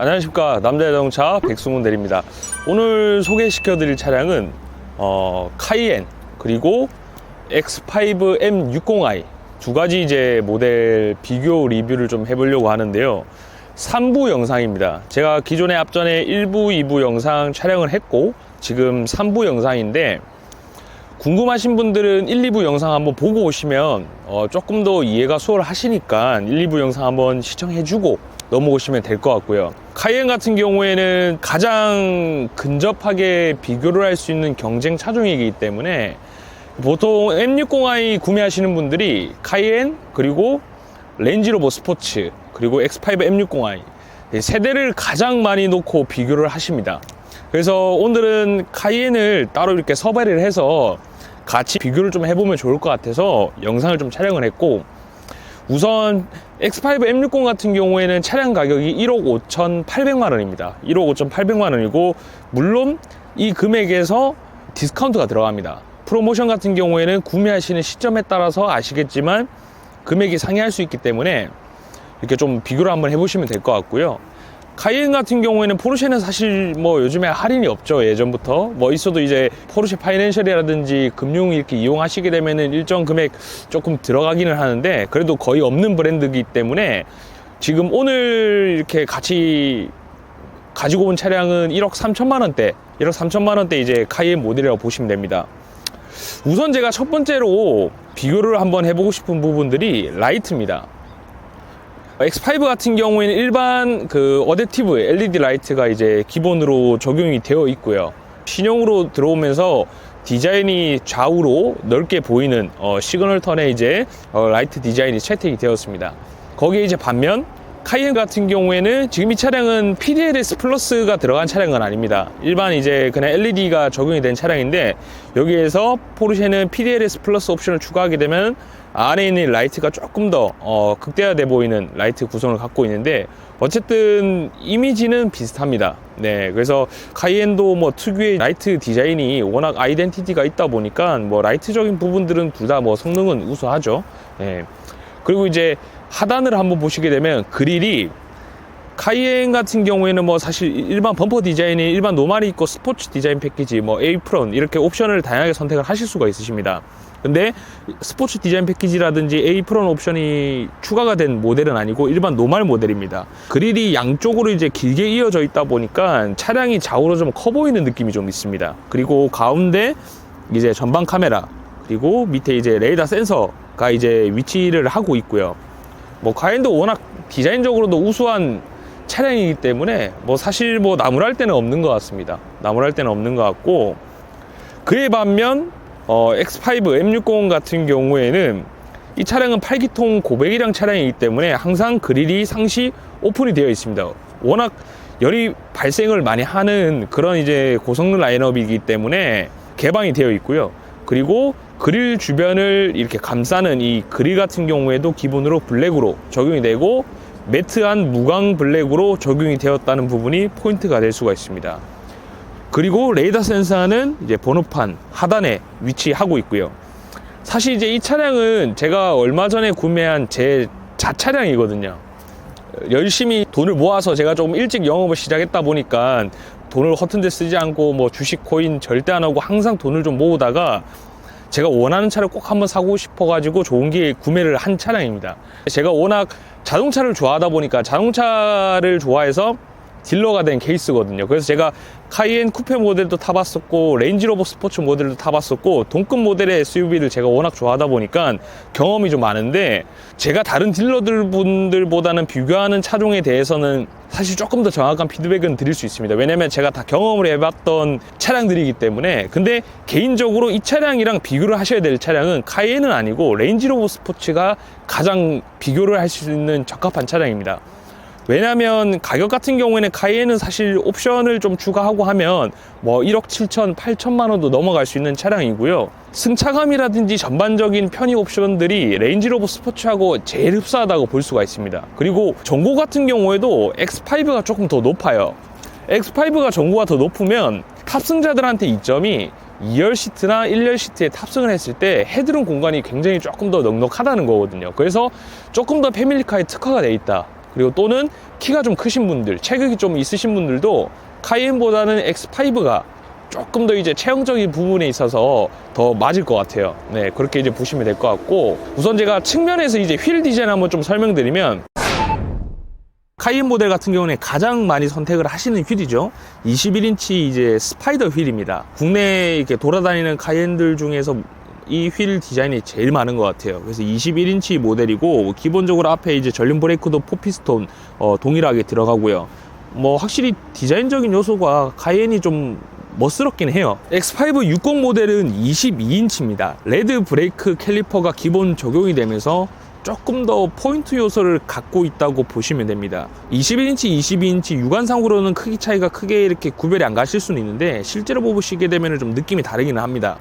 안녕하십니까. 남자자동차 백승훈 대리입니다. 오늘 소개시켜 드릴 차량은 카이엔 그리고 X5 M60i 두 가지 이제 모델 비교 리뷰를 좀 해보려고 하는데요. 3부 영상입니다. 제가 기존에 앞전에 1부, 2부 영상 촬영을 했고 지금 3부 영상인데, 궁금하신 분들은 1, 2부 영상 한번 보고 오시면 조금 더 이해가 수월하시니까 1, 2부 영상 한번 시청해주고 넘어오시면 될 것 같고요. 카이엔 같은 경우에는 가장 근접하게 비교를 할 수 있는 경쟁 차종이기 때문에 보통 M60i 구매하시는 분들이 카이엔 그리고 렌지로버 스포츠 그리고 X5 M60i 세대를 가장 많이 놓고 비교를 하십니다. 그래서 오늘은 카이엔을 따로 이렇게 섭외를 해서 같이 비교를 좀 해보면 좋을 것 같아서 영상을 좀 촬영을 했고, 우선 X5 M60 같은 경우에는 차량 가격이 1억 5,800만 원입니다. 1억 5,800만 원이고, 물론 이 금액에서 디스카운트가 들어갑니다. 프로모션 같은 경우에는 구매하시는 시점에 따라서 아시겠지만 금액이 상회할 수 있기 때문에 이렇게 좀 비교를 한번 해보시면 될 것 같고요. 카이엔 같은 경우에는 포르쉐는 사실 뭐 요즘에 할인이 없죠. 예전부터 뭐 있어도 이제 포르쉐 파이낸셜이라든지 금융 이렇게 이용하시게 되면은 일정 금액 조금 들어가기는 하는데, 그래도 거의 없는 브랜드이기 때문에 지금 오늘 이렇게 같이 가지고 온 차량은 1억 3천만 원대 1억 3천만 원대 이제 카이엔 모델이라고 보시면 됩니다. 우선 제가 첫 번째로 비교를 한번 해보고 싶은 부분들이 라이트입니다. X5 같은 경우에는 일반 어댑티브 LED 라이트가 이제 기본으로 적용이 되어 있고요. 신형으로 들어오면서 디자인이 좌우로 넓게 보이는 시그널 턴에 이제 라이트 디자인이 채택이 되었습니다. 거기에 이제 반면 카이엔 같은 경우에는 지금 이 차량은 PDLS 플러스가 들어간 차량은 아닙니다. 일반 이제 그냥 LED가 적용이 된 차량인데, 여기에서 포르쉐는 PDLS 플러스 옵션을 추가하게 되면 안에 있는 라이트가 조금 더 극대화돼 보이는 라이트 구성을 갖고 있는데, 어쨌든 이미지는 비슷합니다. 네, 그래서 카이엔도 뭐 특유의 라이트 디자인이 워낙 아이덴티티가 있다 보니까 뭐 라이트적인 부분들은 둘 다 뭐 성능은 우수하죠. 네. 그리고 이제 하단을 한번 보시게 되면 그릴이 카이엔 같은 경우에는 뭐 사실 일반 범퍼 디자인이 일반 노말이 있고 스포츠 디자인 패키지 뭐 에이프론 이렇게 옵션을 다양하게 선택을 하실 수가 있으십니다. 근데 스포츠 디자인 패키지라든지 에이프론 옵션이 추가가 된 모델은 아니고 일반 노말 모델입니다. 그릴이 양쪽으로 이제 길게 이어져 있다 보니까 차량이 좌우로 좀 커 보이는 느낌이 좀 있습니다. 그리고 가운데 이제 전방 카메라, 그리고 밑에 이제 레이더 센서가 이제 위치를 하고 있고요. 뭐 카이엔도 워낙 디자인적으로도 우수한 차량이기 때문에 뭐 사실 뭐 나무랄 데는 없는 것 같습니다. 나무랄 데는 없는 것 같고, 그에 반면 X5 M60 같은 경우에는 이 차량은 8기통 고배기량 차량이기 때문에 항상 그릴이 상시 오픈이 되어 있습니다. 워낙 열이 발생을 많이 하는 그런 이제 고성능 라인업이기 때문에 개방이 되어 있고요. 그리고 그릴 주변을 이렇게 감싸는 이 그릴 같은 경우에도 기본으로 블랙으로 적용이 되고, 매트한 무광 블랙으로 적용이 되었다는 부분이 포인트가 될 수가 있습니다. 그리고 레이더 센서는 이제 번호판 하단에 위치하고 있고요. 사실 이제 이 차량은 제가 얼마 전에 구매한 제 자차량이거든요. 열심히 돈을 모아서 제가 조금 일찍 영업을 시작했다 보니까 돈을 허튼 데 쓰지 않고 뭐 주식 코인 절대 안 하고 항상 돈을 좀 모으다가 제가 원하는 차를 꼭 한번 사고 싶어가지고 좋은 기회에 구매를 한 차량입니다. 제가 워낙 자동차를 좋아하다 보니까 자동차를 좋아해서 딜러가 된 케이스거든요. 그래서 제가 카이엔 쿠페 모델도 타봤었고 렌지로버 스포츠 모델도 타봤었고 동급 모델의 SUV를 제가 워낙 좋아하다 보니까 경험이 좀 많은데, 제가 다른 딜러들 분들보다는 비교하는 차종에 대해서는 사실 조금 더 정확한 피드백은 드릴 수 있습니다. 왜냐면 제가 다 경험을 해봤던 차량들이기 때문에. 근데 개인적으로 이 차량이랑 비교를 하셔야 될 차량은 카이엔은 아니고 렌지로버 스포츠가 가장 비교를 할 수 있는 적합한 차량입니다. 왜냐면 가격 같은 경우에는 카이엔은 사실 옵션을 좀 추가하고 하면 뭐 1억 7천, 8천만 원도 넘어갈 수 있는 차량이고요. 승차감이라든지 전반적인 편의 옵션들이 레인지로버 스포츠하고 제일 흡사하다고 볼 수가 있습니다. 그리고 전고 같은 경우에도 X5가 조금 더 높아요. X5가 전고가 더 높으면 탑승자들한테 이점이 2열 시트나 1열 시트에 탑승을 했을 때 헤드룸 공간이 굉장히 조금 더 넉넉하다는 거거든요. 그래서 조금 더 패밀리카에 특화가 돼 있다, 그리고 또는 키가 좀 크신 분들, 체격이 좀 있으신 분들도 카이엔보다는 X5가 조금 더 이제 체형적인 부분에 있어서 더 맞을 것 같아요. 네, 그렇게 이제 보시면 될 것 같고, 우선 제가 측면에서 이제 휠 디자인 한번 좀 설명드리면, 카이엔 모델 같은 경우는 가장 많이 선택을 하시는 휠이죠. 21인치 이제 스파이더 휠입니다. 국내에 이렇게 돌아다니는 카이엔들 중에서 이 휠 디자인이 제일 많은 것 같아요. 그래서 21인치 모델이고, 기본적으로 앞에 이제 전륜 브레이크도 4피스톤 동일하게 들어가고요. 뭐 확실히 디자인적인 요소가 카이엔이 좀 멋스럽긴 해요. X5 60 모델은 22인치입니다. 레드 브레이크 캘리퍼가 기본 적용이 되면서 조금 더 포인트 요소를 갖고 있다고 보시면 됩니다. 21인치, 22인치 육안상으로는 크기 차이가 크게 이렇게 구별이 안 가실 수는 있는데, 실제로 보시게 되면 좀 느낌이 다르기는 합니다.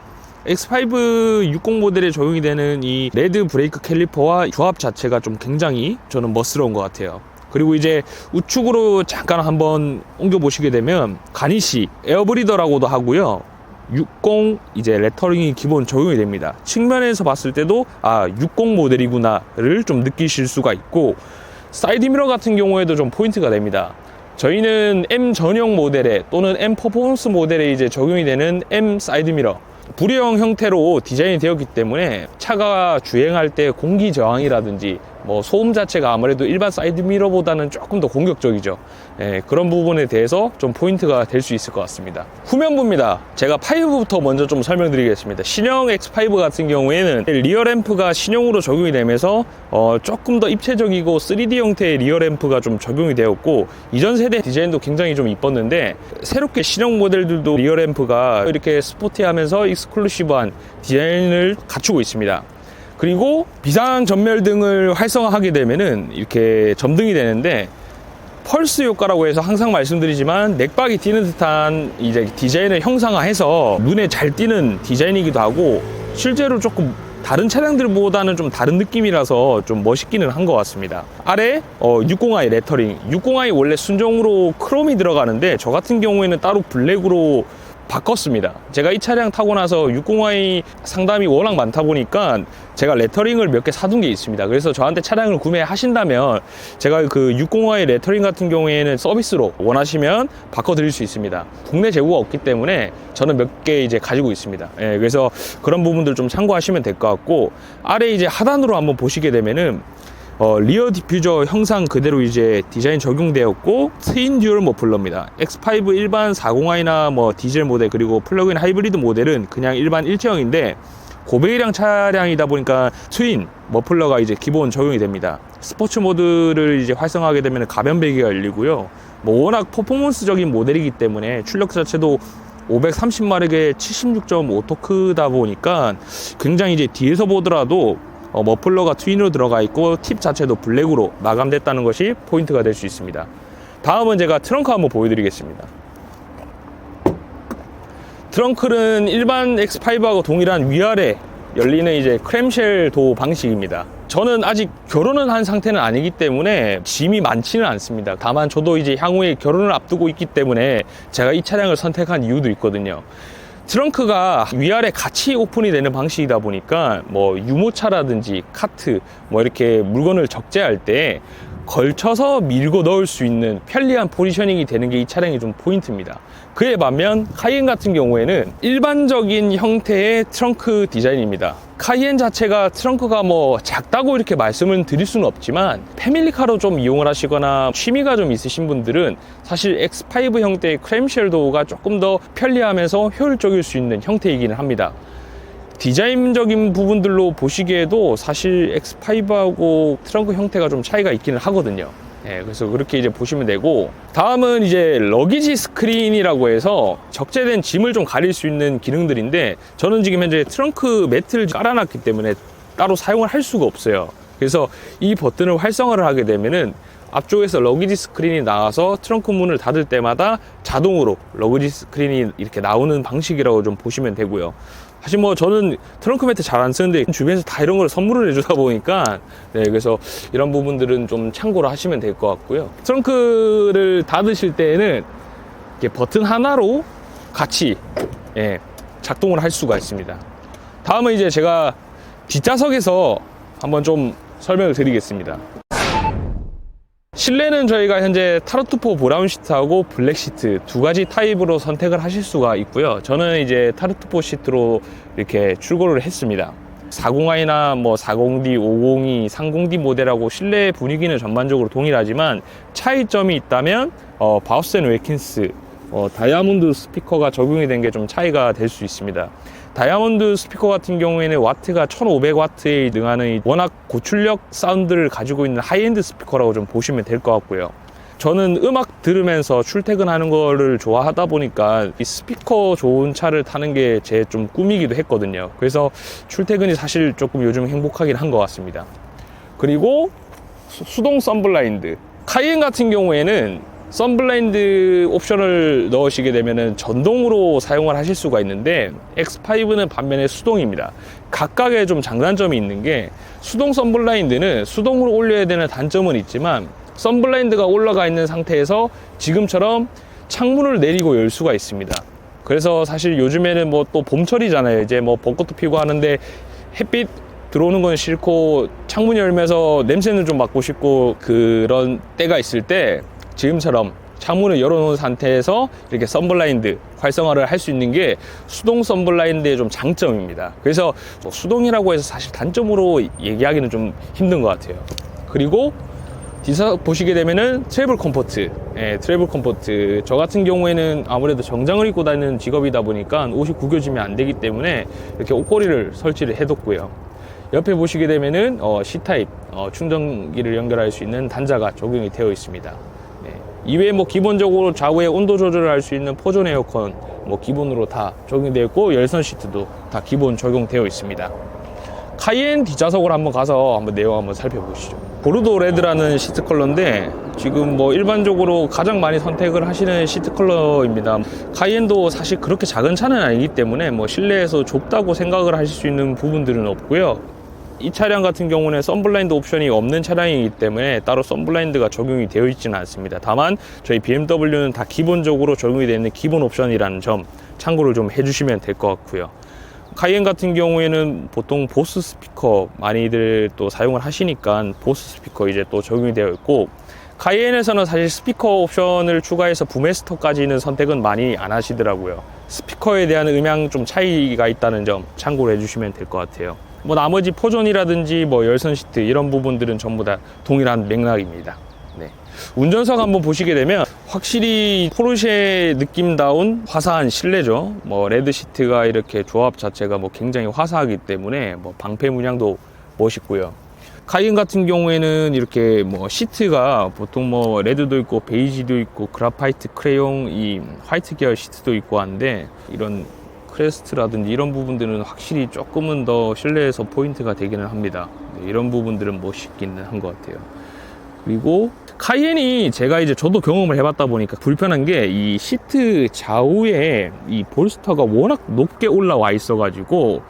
X5 60 모델에 적용이 되는 이 레드 브레이크 캘리퍼와 조합 자체가 좀 굉장히 저는 멋스러운 것 같아요. 그리고 이제 우측으로 잠깐 한번 옮겨 보시게 되면 가니쉬 에어브리더라고도 하고요. 60 이제 레터링이 기본 적용이 됩니다. 측면에서 봤을 때도 60 모델이구나를 좀 느끼실 수가 있고, 사이드 미러 같은 경우에도 좀 포인트가 됩니다. 저희는 M 전용 모델에 또는 M 퍼포먼스 모델에 이제 적용이 되는 M 사이드 미러, 불의형 형태로 디자인이 되었기 때문에 차가 주행할 때 공기 저항이라든지 뭐 소음 자체가 아무래도 일반 사이드 미러보다는 조금 더 공격적이죠. 그런 부분에 대해서 좀 포인트가 될 수 있을 것 같습니다. 후면부입니다. 제가 5부터 먼저 좀 설명드리겠습니다. 신형 X5 같은 경우에는 리어 램프가 신형으로 적용이 되면서 조금 더 입체적이고 3D 형태의 리어 램프가 좀 적용이 되었고, 이전 세대 디자인도 굉장히 좀 이뻤는데, 새롭게 신형 모델들도 리어 램프가 이렇게 스포티하면서 익스클루시브한 디자인을 갖추고 있습니다. 그리고 비상 전멸등을 활성화하게 되면은 이렇게 점등이 되는데, 펄스 효과라고 해서 항상 말씀드리지만 맥박이 띄는 듯한 이제 디자인을 형상화해서 눈에 잘 띄는 디자인이기도 하고, 실제로 조금 다른 차량들보다는 좀 다른 느낌이라서 좀 멋있기는 한 것 같습니다. 아래 60i 레터링, 60i 원래 순정으로 크롬이 들어가는데 저 같은 경우에는 따로 블랙으로 바꿨습니다. 제가 이 차량 타고 나서 60i 상담이 워낙 많다 보니까 제가 레터링을 몇 개 사둔 게 있습니다. 그래서 저한테 차량을 구매하신다면 제가 그 60i 레터링 같은 경우에는 서비스로 원하시면 바꿔드릴 수 있습니다. 국내 재고가 없기 때문에 저는 몇 개 이제 가지고 있습니다. 그래서 그런 부분들 좀 참고하시면 될 것 같고, 아래 이제 하단으로 한번 보시게 되면은 리어 디퓨저 형상 그대로 이제 디자인 적용되었고, 트윈 듀얼 머플러입니다. X5 일반 40i나 뭐 디젤 모델 그리고 플러그인 하이브리드 모델은 그냥 일반 일체형인데, 고배기량 차량이다 보니까 트윈 머플러가 이제 기본 적용이 됩니다. 스포츠 모드를 이제 활성화하게 되면 가변 배기가 열리고요. 뭐 워낙 퍼포먼스적인 모델이기 때문에 출력 자체도 530마력의 76.5 토크다 보니까 굉장히 이제 뒤에서 보더라도 머플러가 트윈으로 들어가 있고 팁 자체도 블랙으로 마감됐다는 것이 포인트가 될 수 있습니다. 다음은 제가 트렁크 한번 보여드리겠습니다. 트렁크는 일반 X5하고 동일한 위아래 열리는 이제 크램쉘 도 방식입니다. 저는 아직 결혼은 한 상태는 아니기 때문에 짐이 많지는 않습니다. 다만 저도 이제 향후에 결혼을 앞두고 있기 때문에 제가 이 차량을 선택한 이유도 있거든요. 트렁크가 위아래 같이 오픈이 되는 방식이다 보니까 뭐 유모차라든지 카트 뭐 이렇게 물건을 적재할 때 걸쳐서 밀고 넣을 수 있는 편리한 포지셔닝이 되는 게 이 차량의 좀 포인트입니다. 그에 반면 카이엔 같은 경우에는 일반적인 형태의 트렁크 디자인입니다. 카이엔 자체가 트렁크가 뭐 작다고 이렇게 말씀을 드릴 수는 없지만, 패밀리카로 좀 이용을 하시거나 취미가 좀 있으신 분들은 사실 X5 형태의 크램쉘 도어가 조금 더 편리하면서 효율적일 수 있는 형태이기는 합니다. 디자인적인 부분들로 보시기에도 사실 X5하고 트렁크 형태가 좀 차이가 있기는 하거든요. 그래서 그렇게 이제 보시면 되고, 다음은 이제 러기지 스크린이라고 해서 적재된 짐을 좀 가릴 수 있는 기능들인데, 저는 지금 현재 트렁크 매트를 깔아놨기 때문에 따로 사용을 할 수가 없어요. 그래서 이 버튼을 활성화를 하게 되면은 앞쪽에서 러기지 스크린이 나와서 트렁크 문을 닫을 때마다 자동으로 러기지 스크린이 이렇게 나오는 방식이라고 좀 보시면 되고요. 사실 뭐 저는 트렁크 매트 잘 안 쓰는데 주변에서 다 이런 걸 선물을 해주다 보니까 그래서 이런 부분들은 좀 참고를 하시면 될 것 같고요. 트렁크를 닫으실 때에는 이렇게 버튼 하나로 같이 작동을 할 수가 있습니다. 다음은 이제 제가 뒷좌석에서 한번 좀 설명을 드리겠습니다. 실내는 저희가 현재 타르투포 브라운 시트하고 블랙 시트 두 가지 타입으로 선택을 하실 수가 있고요. 저는 이제 타르투포 시트로 이렇게 출고를 했습니다. 40i나 뭐 40D, 50E, 30D 모델하고 실내 분위기는 전반적으로 동일하지만 차이점이 있다면 바우스 앤 웨킨스 다이아몬드 스피커가 적용이 된 게 좀 차이가 될 수 있습니다. 다이아몬드 스피커 같은 경우에는 와트가 1500W에 능하는 워낙 고출력 사운드를 가지고 있는 하이엔드 스피커라고 좀 보시면 될 것 같고요. 저는 음악 들으면서 출퇴근하는 거를 좋아하다 보니까 이 스피커 좋은 차를 타는 게 제 좀 꿈이기도 했거든요. 그래서 출퇴근이 사실 조금 요즘 행복하긴 한 것 같습니다. 그리고 수동 선블라인드. 카이엔 같은 경우에는 선블라인드 옵션을 넣으시게 되면은 전동으로 사용을 하실 수가 있는데 X5는 반면에 수동입니다. 각각의 좀 장단점이 있는 게 수동 선블라인드는 수동으로 올려야 되는 단점은 있지만 선블라인드가 올라가 있는 상태에서 지금처럼 창문을 내리고 열 수가 있습니다. 그래서 사실 요즘에는 뭐 또 봄철이잖아요. 이제 뭐 벚꽃도 피고 하는데 햇빛 들어오는 건 싫고 창문 열면서 냄새는 좀 맡고 싶고 그런 때가 있을 때 지금처럼 창문을 열어놓은 상태에서 이렇게 선블라인드 활성화를 할 수 있는 게 수동 선블라인드의 좀 장점입니다. 그래서 뭐 수동이라고 해서 사실 단점으로 얘기하기는 좀 힘든 것 같아요. 그리고 뒤에서 보시게 되면은 트래블 컴포트. 트래블 컴포트. 저 같은 경우에는 아무래도 정장을 입고 다니는 직업이다 보니까 옷이 구겨지면 안 되기 때문에 이렇게 옷걸이를 설치를 해뒀고요. 옆에 보시게 되면은 C타입 충전기를 연결할 수 있는 단자가 적용이 되어 있습니다. 이외에 뭐 기본적으로 좌우의 온도 조절을 할 수 있는 포존 에어컨 뭐 기본으로 다 적용되어 있고 열선 시트도 다 기본 적용되어 있습니다. 카이엔 뒷좌석으로 한번 가서 한번 내용 한번 살펴보시죠. 보르도 레드라는 시트 컬러인데 지금 뭐 일반적으로 가장 많이 선택을 하시는 시트 컬러입니다. 카이엔도 사실 그렇게 작은 차는 아니기 때문에 뭐 실내에서 좁다고 생각을 하실 수 있는 부분들은 없고요. 이 차량 같은 경우는 선블라인드 옵션이 없는 차량이기 때문에 따로 선블라인드가 적용이 되어 있지는 않습니다. 다만 저희 BMW는 다 기본적으로 적용이 되어 있는 기본 옵션이라는 점 참고를 좀 해주시면 될 것 같고요. 카이엔 같은 경우에는 보통 보스 스피커 많이들 또 사용을 하시니까 보스 스피커 이제 또 적용이 되어 있고 카이엔에서는 사실 스피커 옵션을 추가해서 부메스터까지는 선택은 많이 안 하시더라고요. 스피커에 대한 음향 좀 차이가 있다는 점 참고를 해주시면 될 것 같아요. 뭐 나머지 포존이라든지 뭐 열선 시트 이런 부분들은 전부 다 동일한 맥락입니다. 네. 운전석 한번 보시게 되면 확실히 포르쉐 느낌다운 화사한 실내죠. 뭐 레드 시트가 이렇게 조합 자체가 뭐 굉장히 화사하기 때문에 뭐 방패 문양도 멋있고요. 카이엔 같은 경우에는 이렇게 뭐 시트가 보통 뭐 레드도 있고 베이지도 있고 그라파이트 크레용 이 화이트 계열 시트도 있고 한데 이런 크레스트라든지 이런 부분들은 확실히 조금은 더 실내에서 포인트가 되기는 합니다. 네, 이런 부분들은 멋있기는 한 것 같아요. 그리고 카이엔이 제가 이제 저도 경험을 해봤다 보니까 불편한 게 이 시트 좌우에 이 볼스터가 워낙 높게 올라와 있어가지고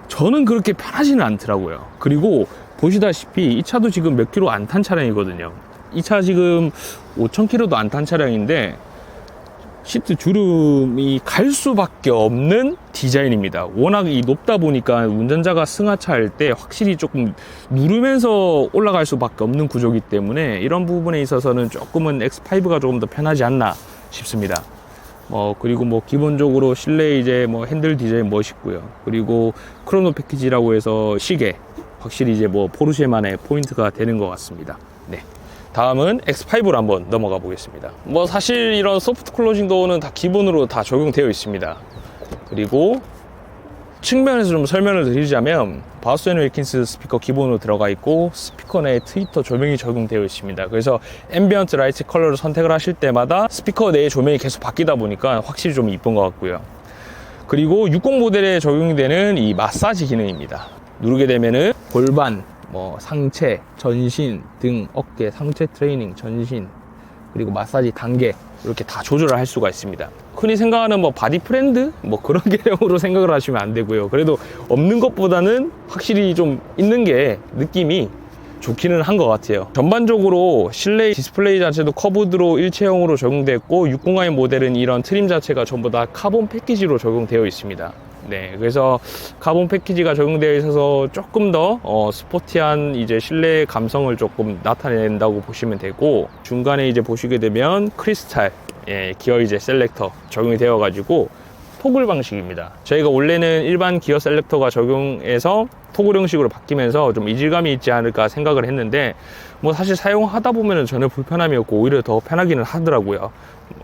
저는 그렇게 편하지는 않더라고요. 그리고 보시다시피 이 차도 지금 몇 킬로 안 탄 차량이거든요. 이 차 지금 5,000km도 안 탄 차량인데 시트 주름이 갈 수밖에 없는 디자인입니다. 워낙 이 높다 보니까 운전자가 승하차할 때 확실히 조금 누르면서 올라갈 수밖에 없는 구조이기 때문에 이런 부분에 있어서는 조금은 X5가 조금 더 편하지 않나 싶습니다. 그리고 뭐 기본적으로 실내 이제 뭐 핸들 디자인 멋있고요. 그리고 크로노 패키지라고 해서 시계 확실히 이제 뭐 포르쉐만의 포인트가 되는 것 같습니다. 네. 다음은 X5로 한번 넘어가 보겠습니다. 뭐 사실 이런 소프트 클로징 도어는 다 기본으로 다 적용되어 있습니다. 그리고 측면에서 좀 설명을 드리자면 바우스 앤 윌킨스 스피커 기본으로 들어가 있고 스피커 내에 트위터 조명이 적용되어 있습니다. 그래서 앰비언트 라이트 컬러를 선택을 하실 때마다 스피커 내의 조명이 계속 바뀌다 보니까 확실히 좀 이쁜 것 같고요. 그리고 60 모델에 적용이 되는 이 마사지 기능입니다. 누르게 되면은 골반, 뭐 상체, 전신, 등, 어깨, 상체 트레이닝, 전신, 그리고 마사지 단계 이렇게 다 조절을 할 수가 있습니다. 흔히 생각하는 뭐 바디 프렌드 뭐 그런 개념으로 생각을 하시면 안 되고요. 그래도 없는 것보다는 확실히 좀 있는 게 느낌이 좋기는 한 것 같아요. 전반적으로 실내 디스플레이 자체도 커브드로 일체형으로 적용됐고 60i 모델은 이런 트림 자체가 전부 다 카본 패키지로 적용되어 있습니다. 네, 그래서 카본 패키지가 적용되어 있어서 조금 더 스포티한 이제 실내 감성을 조금 나타낸다고 보시면 되고, 중간에 이제 보시게 되면 크리스탈 기어 이제 셀렉터 적용이 되어 가지고 토글 방식입니다. 저희가 원래는 일반 기어 셀렉터가 적용해서 토글 형식으로 바뀌면서 좀 이질감이 있지 않을까 생각을 했는데, 뭐 사실 사용하다 보면은 전혀 불편함이 없고 오히려 더 편하기는 하더라고요.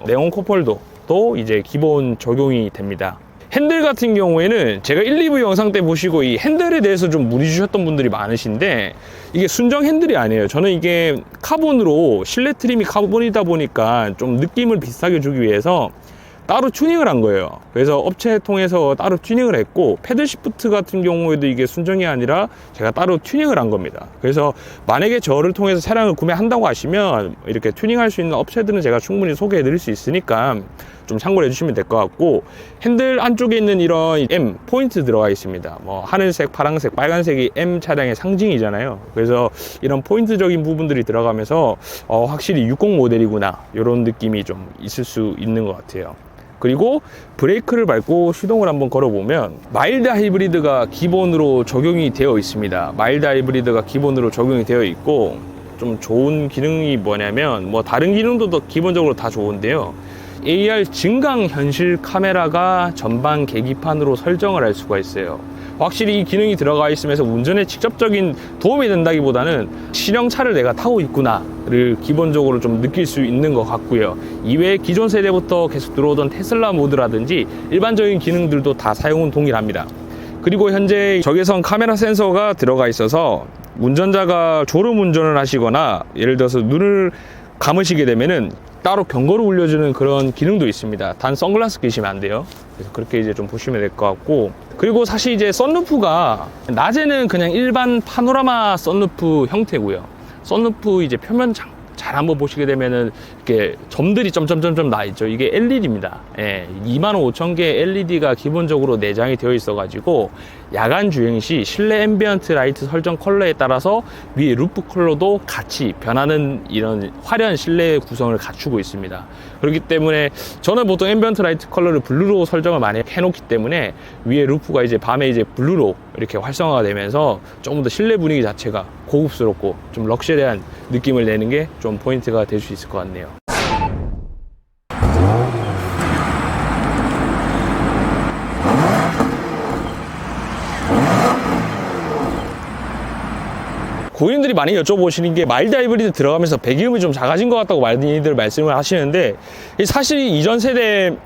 네온 컵홀더도 이제 기본 적용이 됩니다. 핸들 같은 경우에는 제가 1, 2부 영상 때 보시고 이 핸들에 대해서 좀 문의 주셨던 분들이 많으신데, 이게 순정 핸들이 아니에요. 저는 이게 카본으로 실내 트림이 카본이다 보니까 좀 느낌을 비슷하게 주기 위해서 따로 튜닝을 한 거예요. 그래서 업체 통해서 따로 튜닝을 했고, 패들 시프트 같은 경우에도 이게 순정이 아니라 제가 따로 튜닝을 한 겁니다. 그래서 만약에 저를 통해서 차량을 구매한다고 하시면 이렇게 튜닝할 수 있는 업체들은 제가 충분히 소개해 드릴 수 있으니까 좀 참고를 해주시면 될 것 같고, 핸들 안쪽에 있는 이런 M 포인트 들어가 있습니다. 뭐 하늘색, 파란색, 빨간색이 M 차량의 상징이잖아요. 그래서 이런 포인트적인 부분들이 들어가면서 확실히 60 모델이구나 이런 느낌이 좀 있을 수 있는 것 같아요. 그리고 브레이크를 밟고 시동을 한번 걸어보면 마일드 하이브리드가 기본으로 적용이 되어 있습니다. 마일드 하이브리드가 기본으로 적용이 되어 있고, 좀 좋은 기능이 뭐냐면, 뭐 다른 기능도 더 기본적으로 다 좋은데요, AR 증강 현실 카메라가 전방 계기판으로 설정을 할 수가 있어요. 확실히 이 기능이 들어가 있으면서 운전에 직접적인 도움이 된다기보다는 실형차를 내가 타고 있구나를 기본적으로 좀 느낄 수 있는 것 같고요. 이외에 기존 세대부터 계속 들어오던 테슬라 모드라든지 일반적인 기능들도 다 사용은 동일합니다. 그리고 현재 적외선 카메라 센서가 들어가 있어서 운전자가 졸음 운전을 하시거나 예를 들어서 눈을 감으시게 되면은 따로 경고를 울려주는 그런 기능도 있습니다. 단 선글라스 끼시면 안 돼요. 그래서 그렇게 이제 좀 보시면 될 것 같고, 그리고 사실 이제 썬루프가 낮에는 그냥 일반 파노라마 썬루프 형태고요. 썬루프 이제 표면 잘 한번 보시게 되면은 이렇게 점들이 점점점점 나 있죠. 이게 LED입니다. 25,000개 LED가 기본적으로 내장이 되어 있어 가지고 야간 주행 시 실내 앰비언트 라이트 설정 컬러에 따라서 위에 루프 컬러도 같이 변하는 이런 화려한 실내 구성을 갖추고 있습니다. 그렇기 때문에 저는 보통 앰비언트 라이트 컬러를 블루로 설정을 많이 해놓기 때문에 위에 루프가 이제 밤에 이제 블루로 이렇게 활성화가 되면서 조금 더 실내 분위기 자체가 고급스럽고 좀 럭셔리한 느낌을 내는 게 좀 포인트가 될 수 있을 것 같네요. 고객님들이 많이 여쭤보시는 게 마일드 하이브리드 들어가면서 배기음이 좀 작아진 것 같다고 많이들 말씀을 하시는데, 사실 이전 세대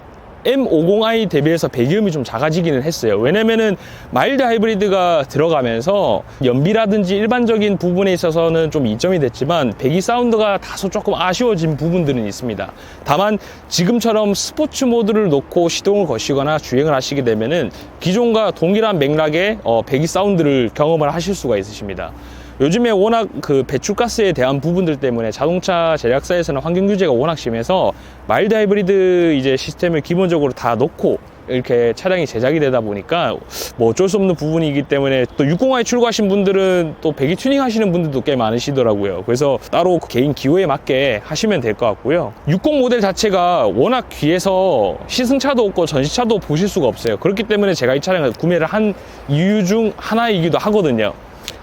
M50i 대비해서 배기음이 좀 작아지기는 했어요. 왜냐면은 마일드 하이브리드가 들어가면서 연비라든지 일반적인 부분에 있어서는 좀 이점이 됐지만 배기 사운드가 다소 조금 아쉬워진 부분들은 있습니다. 다만 지금처럼 스포츠 모드를 놓고 시동을 거시거나 주행을 하시게 되면은 기존과 동일한 맥락의 배기 사운드를 경험을 하실 수가 있으십니다. 요즘에 워낙 그 배출가스에 대한 부분들 때문에 자동차 제작사에서는 환경 규제가 워낙 심해서 마일드 하이브리드 이제 시스템을 기본적으로 다 놓고 이렇게 차량이 제작이 되다 보니까 뭐 어쩔 수 없는 부분이기 때문에, 또 60i 출고하신 분들은 또 배기 튜닝 하시는 분들도 꽤 많으시더라고요. 그래서 따로 개인 기호에 맞게 하시면 될 것 같고요. 60 모델 자체가 워낙 귀해서 시승차도 없고 전시차도 보실 수가 없어요. 그렇기 때문에 제가 이 차량을 구매를 한 이유 중 하나이기도 하거든요.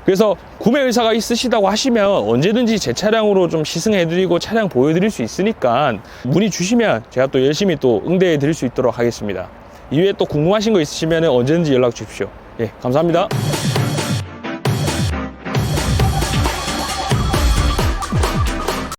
그래서 구매 의사가 있으시다고 하시면 언제든지 제 차량으로 좀 시승해드리고 차량 보여드릴 수 있으니까 문의 주시면 제가 또 열심히 또 응대해 드릴 수 있도록 하겠습니다. 이외에 또 궁금하신 거 있으시면 언제든지 연락 주십시오. 예, 감사합니다.